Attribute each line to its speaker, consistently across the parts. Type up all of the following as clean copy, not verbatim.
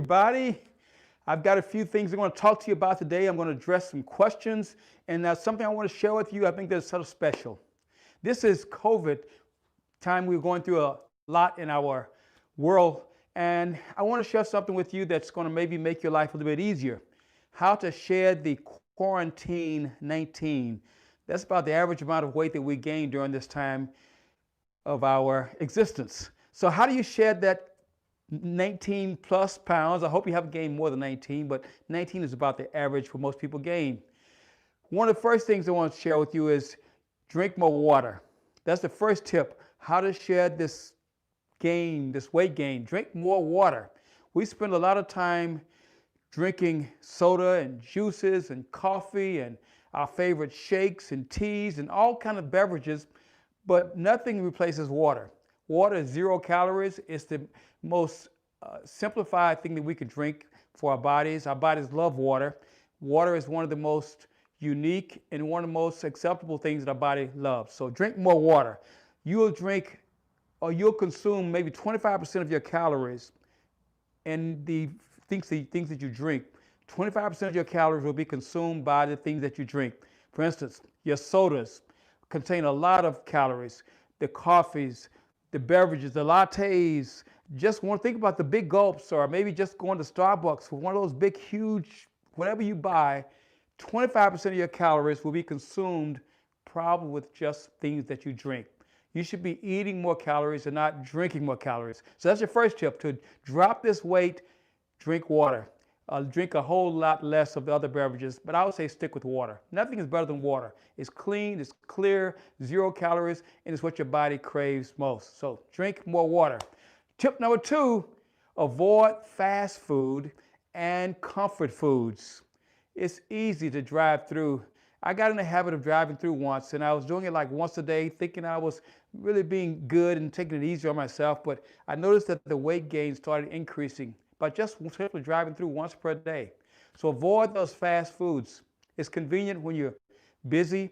Speaker 1: Everybody, I've got a few things I'm going to talk to you about today. I'm going to address some questions, and that's something I want to share with you. I think that's sort of special. This is COVID time. We're going through a lot in our world, and I want to share something with you that's going to maybe make your life a little bit easier. How to shed the Quarantine-19. That's about the average amount of weight that we gain during this time of our existence. So how do you shed that 19 plus pounds? I hope you haven't gained more than 19, but 19 is about the average for most people gain. One of the first things I want to share with you is drink more water. That's the first tip. How to shed this gain, this weight gain. Drink more water. We spend a lot of time drinking soda and juices and coffee and our favorite shakes and teas and all kind of beverages, but nothing replaces water. Water is 0 calories. It's the most simplified thing that we can drink for our bodies. Our bodies love water. Water is one of the most unique and one of the most acceptable things that our body loves. So drink more water. You'll drink or you'll consume maybe 25% of your calories in the things that you drink. 25% of your calories will be consumed by the things that you drink. For instance, your sodas contain a lot of calories. The coffees, the beverages, the lattes. Just want to think about the big gulps, or maybe just going to Starbucks for one of those big, huge, whatever you buy. 25% of your calories will be consumed probably with just things that you drink. You should be eating more calories and not drinking more calories. So that's your first tip. To drop this weight, drink water. Drink a whole lot less of the other beverages, but I would say stick with water. Nothing is better than water. It's clean, it's clear, 0 calories, and it's what your body craves most. So drink more water. Tip number 2, avoid fast food and comfort foods. It's easy to drive through. I got in the habit of driving through once, and I was doing it like once a day, thinking I was really being good and taking it easy on myself, but I noticed that the weight gain started increasing by just simply driving through once per day. So avoid those fast foods. It's convenient when you're busy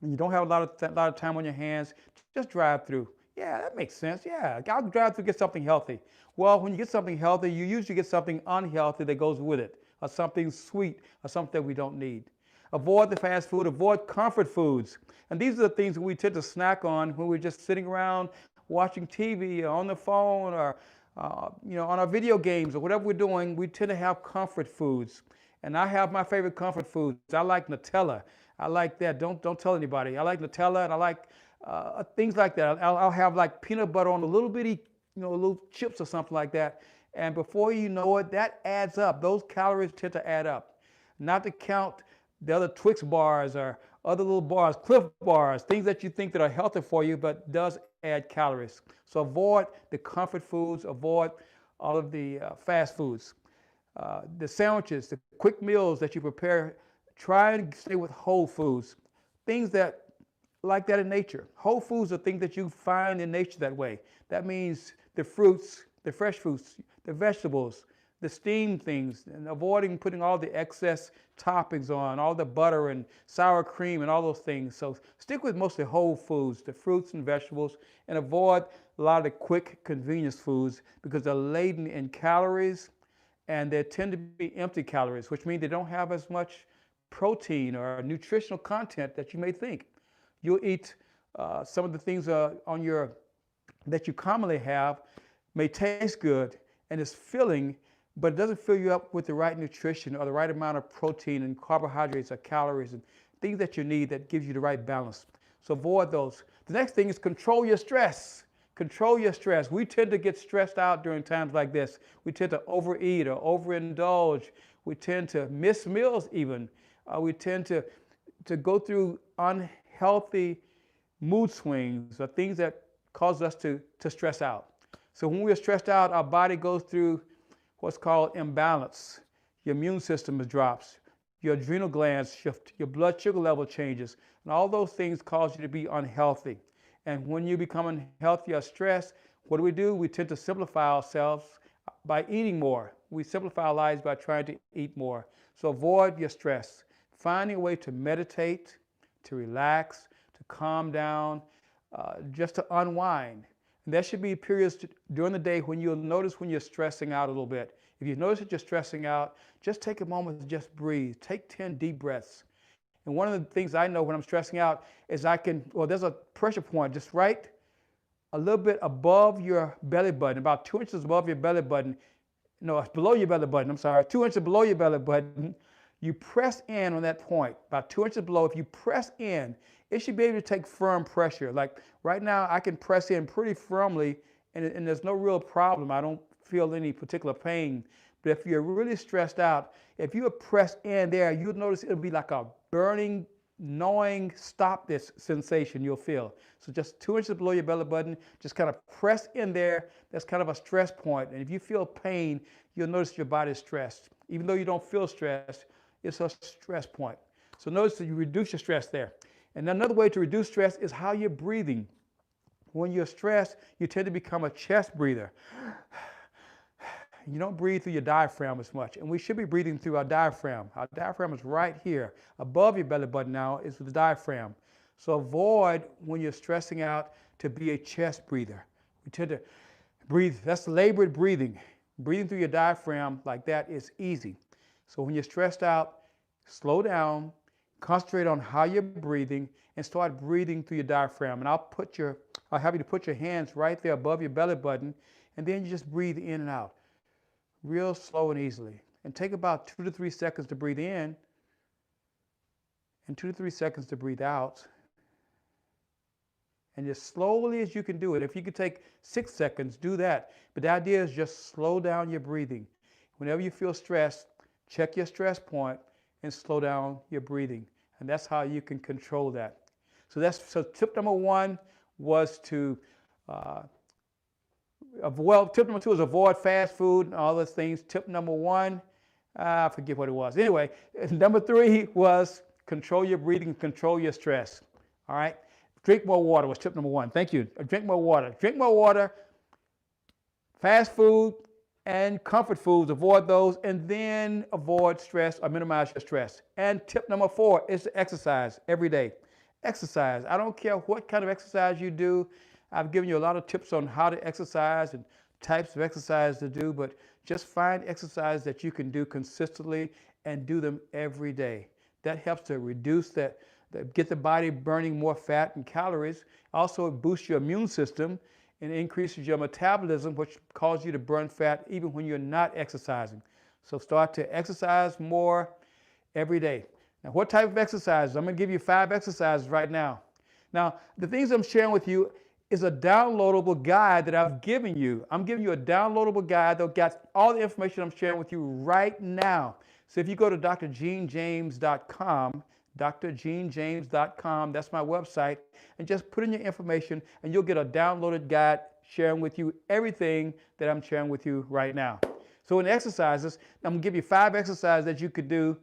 Speaker 1: and you don't have a lot of time on your hands. Just drive through. Yeah, that makes sense. Yeah, I'll drive through, get something healthy. Well, when you get something healthy, you usually get something unhealthy that goes with it, or something sweet, or something that we don't need. Avoid the fast food, avoid comfort foods. And these are the things that we tend to snack on when we're just sitting around watching TV or on the phone, or on our video games or whatever we're doing. We tend to have comfort foods. And I have my favorite comfort foods. I like Nutella. I like that. Don't tell anybody. I like Nutella, and I like things like that. I'll have like peanut butter on a little bitty, little chips or something like that. And before you know it, that adds up. Those calories tend to add up. Not to count the other Twix bars or other little bars, Cliff bars, things that you think that are healthy for you, but does add calories. So avoid the comfort foods, avoid all of the fast foods. The sandwiches, the quick meals that you prepare, try and stay with whole foods. Things that like that in nature. Whole foods are things that you find in nature that way. That means the fruits, the fresh fruits, the vegetables, the steamed things, and avoiding putting all the excess toppings on, all the butter and sour cream and all those things. So stick with mostly whole foods, the fruits and vegetables, and avoid a lot of the quick convenience foods because they're laden in calories and they tend to be empty calories, which means they don't have as much protein or nutritional content that you may think. You'll eat some of the things that you commonly have may taste good and is filling, but it doesn't fill you up with the right nutrition or the right amount of protein and carbohydrates or calories and things that you need that gives you the right balance. So avoid those. The next thing is control your stress. Control your stress. We tend to get stressed out during times like this. We tend to overeat or overindulge. We tend to miss meals even. We tend to go through unhealthy mood swings or things that cause us to stress out. So when we're stressed out, our body goes through what's called imbalance. Your immune system drops, your adrenal glands shift, your blood sugar level changes, and all those things cause you to be unhealthy. And when you become unhealthy or stressed, what do? We tend to simplify ourselves by eating more. We simplify our lives by trying to eat more. So avoid your stress. Finding a way to meditate, to relax, to calm down, just to unwind. And there should be periods during the day when you'll notice when you're stressing out a little bit. If you notice that you're stressing out, just take a moment to just breathe. Take 10 deep breaths. And one of the things I know when I'm stressing out is there's a pressure point just right a little bit above your belly button, about 2 inches above your belly button. No, it's below your belly button, I'm sorry, 2 inches below your belly button. You press in on that point, about 2 inches below. If you press in, it should be able to take firm pressure. Like right now, I can press in pretty firmly, and there's no real problem. I don't feel any particular pain. But if you're really stressed out, if you press in there, you'll notice it'll be like a burning, gnawing, stop this sensation you'll feel. So just 2 inches below your belly button, just kind of press in there. That's kind of a stress point. And if you feel pain, you'll notice your body's stressed. Even though you don't feel stressed, it's a stress point. So notice that you reduce your stress there. And another way to reduce stress is how you're breathing. When you're stressed, you tend to become a chest breather. You don't breathe through your diaphragm as much, and we should be breathing through our diaphragm. Our diaphragm is right here. Above your belly button now is the diaphragm. So avoid, when you're stressing out, to be a chest breather. We tend to breathe, that's labored breathing. Breathing through your diaphragm like that is easy. So when you're stressed out, slow down, concentrate on how you're breathing, and start breathing through your diaphragm. And I'll have you to put your hands right there above your belly button, and then you just breathe in and out, real slow and easily. And take about 2 to 3 seconds to breathe in, and 2 to 3 seconds to breathe out. And as slowly as you can do it. If you could take 6 seconds, do that. But the idea is just slow down your breathing. Whenever you feel stressed, check your stress point and slow down your breathing. And that's how you can control that. So tip number 1 was to tip number 2 is avoid fast food and all those things. Tip number 1, I forget what it was. Anyway, number 3 was control your breathing, control your stress. All right? Drink more water was tip number 1. Thank you. Drink more water. Drink more water. Fast food and comfort foods, avoid those, and then avoid stress or minimize your stress. And tip number 4 is to exercise every day. Exercise. I don't care what kind of exercise you do. I've given you a lot of tips on how to exercise and types of exercise to do, but just find exercise that you can do consistently and do them every day. That helps to reduce get the body burning more fat and calories. Also, it boosts your immune system and increases your metabolism, which causes you to burn fat even when you're not exercising. So start to exercise more every day. Now, what type of exercises? I'm going to give you 5 exercises right now. Now, the things I'm sharing with you is a downloadable guide that I've given you. I'm giving you a downloadable guide that got all the information I'm sharing with you right now. So if you go to drgenejames.com, drgenejames.com, that's my website, and just put in your information and you'll get a downloaded guide sharing with you everything that I'm sharing with you right now. So in exercises, I'm going to give you 5 exercises that you could do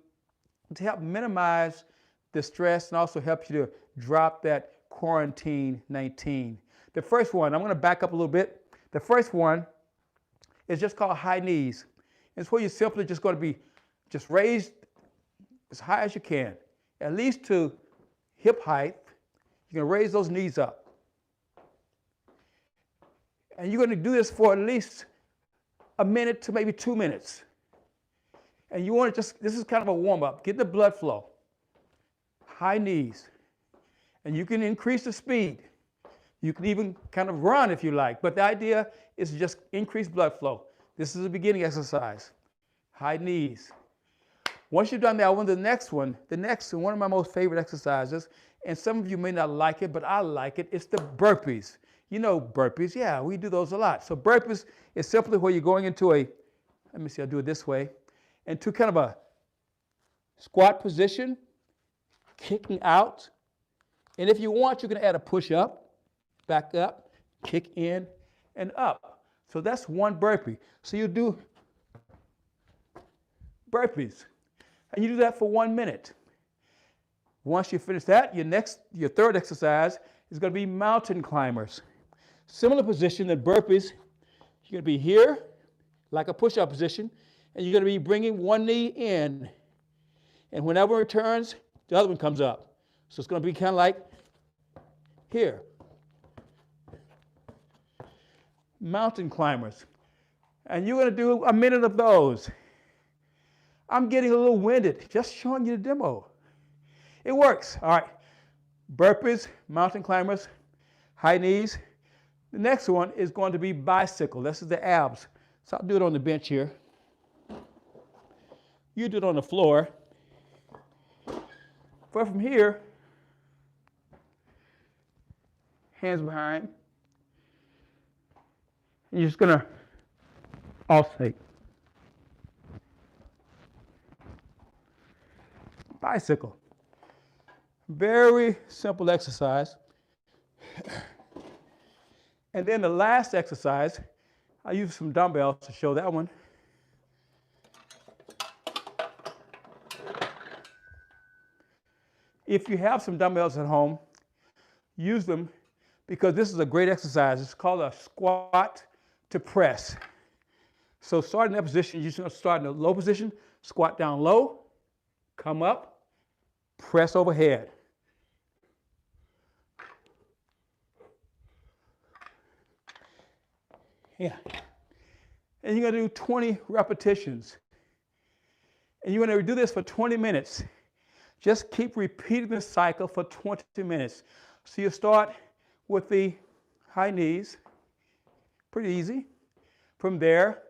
Speaker 1: to help minimize the stress and also help you to drop that Quarantine-19. The first one, I'm going to back up a little bit. The first one is just called high knees. It's where you're simply just going to be just raised as high as you can, at least to hip height. You're going to raise those knees up. And you're going to do this for at least a minute to maybe 2 minutes. And you want to this is kind of a warm-up. Get the blood flow. High knees. And you can increase the speed. You can even kind of run if you like. But the idea is to just increase blood flow. This is a beginning exercise. High knees. Once you've done that, the next one, one of my most favorite exercises, and some of you may not like it, but I like it, it's the burpees. You know burpees. Yeah, we do those a lot. So burpees is simply where you're going into let me see, I'll do it this way, into kind of a squat position, kicking out. And if you want, you can add a push-up, back up, kick in, and up. So that's one burpee. So you do burpees. And you do that for 1 minute. Once you finish that, your third exercise is going to be mountain climbers. Similar position than burpees. You're going to be here, like a push-up position, and you're going to be bringing one knee in. And whenever it turns, the other one comes up. So it's going to be kind of like here. Mountain climbers. And you're going to do a minute of those. I'm getting a little winded just showing you the demo. It works. All right. Burpees, mountain climbers, high knees. The next one is going to be bicycle. This is the abs. So I'll do it on the bench here. You do it on the floor. But from here, hands behind. And you're just going to alternate. Bicycle. Very simple exercise. And then the last exercise, I use some dumbbells to show that one. If you have some dumbbells at home, use them because this is a great exercise. It's called a squat to press. So start in that position. You're just going to start in a low position, squat down low, come up, press overhead. Yeah. And you're going to do 20 repetitions. And you're going to do this for 20 minutes. Just keep repeating the cycle for 20 minutes. So you start with the high knees. Pretty easy. From there,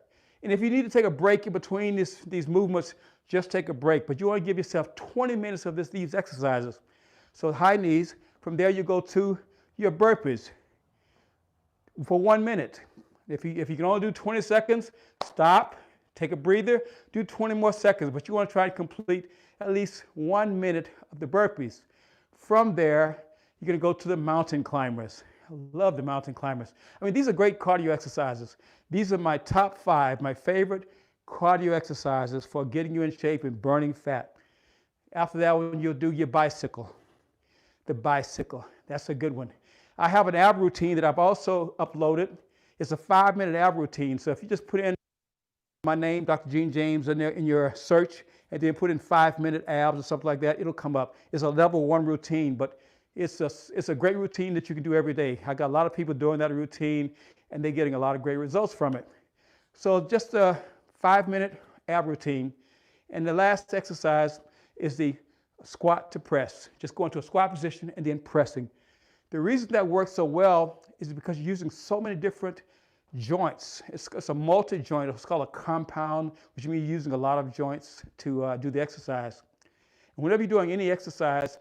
Speaker 1: and if you need to take a break in between these movements, just take a break. But you want to give yourself 20 minutes of these exercises. So high knees. From there, you go to your burpees for 1 minute. If you can only do 20 seconds, stop, take a breather, do 20 more seconds. But you want to try to complete at least 1 minute of the burpees. From there, you're going to go to the mountain climbers. I love the mountain climbers. I mean, these are great cardio exercises. These are my top 5, my favorite cardio exercises for getting you in shape and burning fat. After that one, you'll do your bicycle. The bicycle, that's a good one. I have an ab routine that I've also uploaded. It's a 5-minute ab routine. So if you just put in my name, Dr. Gene James, in your search, and then put in 5-minute abs or something like that, it'll come up. It's a level 1 routine, but it's a great routine that you can do every day. I got a lot of people doing that routine, and they're getting a lot of great results from it. So just a 5-minute ab routine. And the last exercise is the squat to press. Just go into a squat position and then pressing. The reason that works so well is because you're using so many different joints. It's a multi-joint. It's called a compound, which means you're using a lot of joints to do the exercise. And whenever you're doing any exercise,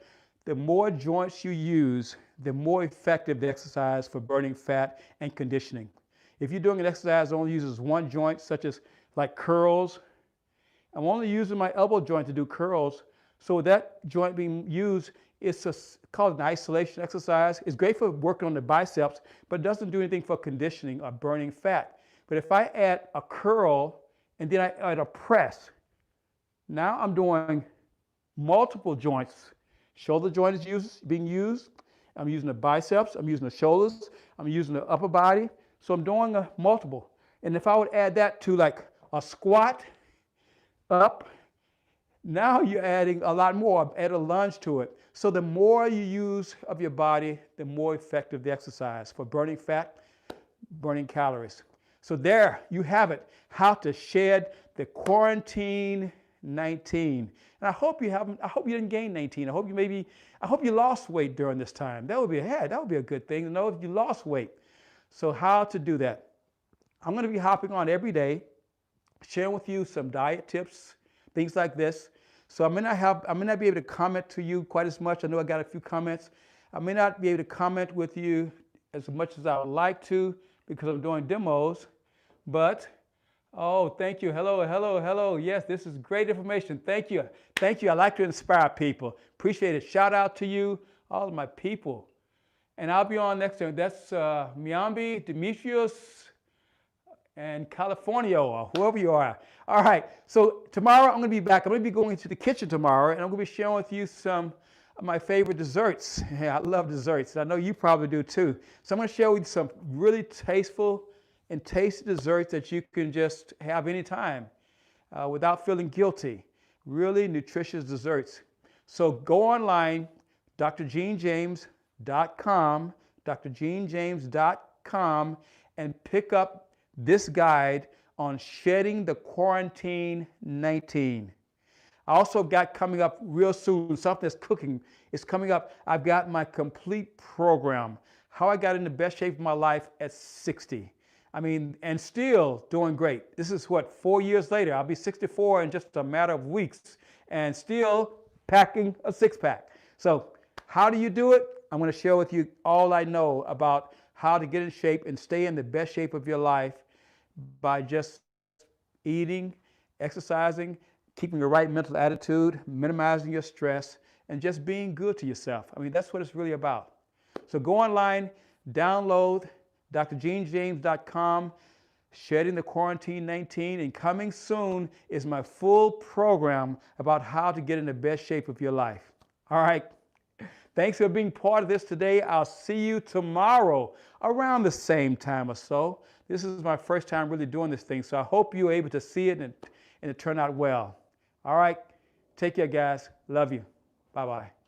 Speaker 1: the more joints you use, the more effective the exercise for burning fat and conditioning. If you're doing an exercise that only uses one joint, such as like curls, I'm only using my elbow joint to do curls. So with that joint being used, it's called an isolation exercise. It's great for working on the biceps, but it doesn't do anything for conditioning or burning fat. But if I add a curl and then I add a press, now I'm doing multiple joints. Shoulder joint is being used. I'm using the biceps. I'm using the shoulders. I'm using the upper body. So I'm doing a multiple. And if I would add that to like a squat up, now you're adding a lot more. Add a lunge to it. So the more you use of your body, the more effective the exercise for burning fat, burning calories. So there you have it, how to shed the Quarantine-19. And I hope you didn't gain 19. I hope you lost weight during this time. That would be a good thing to know if you lost weight. So how to do that? I'm going to be hopping on every day, sharing with you some diet tips, things like this. So I may not be able to comment to you quite as much. I know I got a few comments. I may not be able to comment with you as much as I would like to because I'm doing demos. But, oh, thank you. Hello, hello, hello. Yes, this is great information. Thank you. Thank you. I like to inspire people. Appreciate it. Shout out to you, all of my people. And I'll be on next time. That's Miambi, Demetrius, and California, or whoever you are. All right, so tomorrow I'm going to be back. I'm going to be going to the kitchen tomorrow, and I'm going to be sharing with you some of my favorite desserts. Yeah, I love desserts. I know you probably do too. So I'm going to share with you some really tasteful and tasty desserts that you can just have anytime without feeling guilty. Really nutritious desserts. So go online, drgenejames.com, drgenejames.com, and pick up this guide on shedding the Quarantine-19. I also got coming up real soon, something that's cooking is coming up. I've got my complete program, how I got in the best shape of my life at 60. I mean, and still doing great. This is what, 4 years later. I'll be 64 in just a matter of weeks and still packing a six-pack. So how do you do it? I'm going to share with you all I know about how to get in shape and stay in the best shape of your life by just eating, exercising, keeping the right mental attitude, minimizing your stress, and just being good to yourself. I mean, that's what it's really about. So go online, download drgenejames.com, Shedding the Quarantine-19, and coming soon is my full program about how to get in the best shape of your life. All right. Thanks for being part of this today. I'll see you tomorrow around the same time or so. This is my first time really doing this thing, so I hope you're able to see it and it turned out well. All right. Take care, guys. Love you. Bye-bye.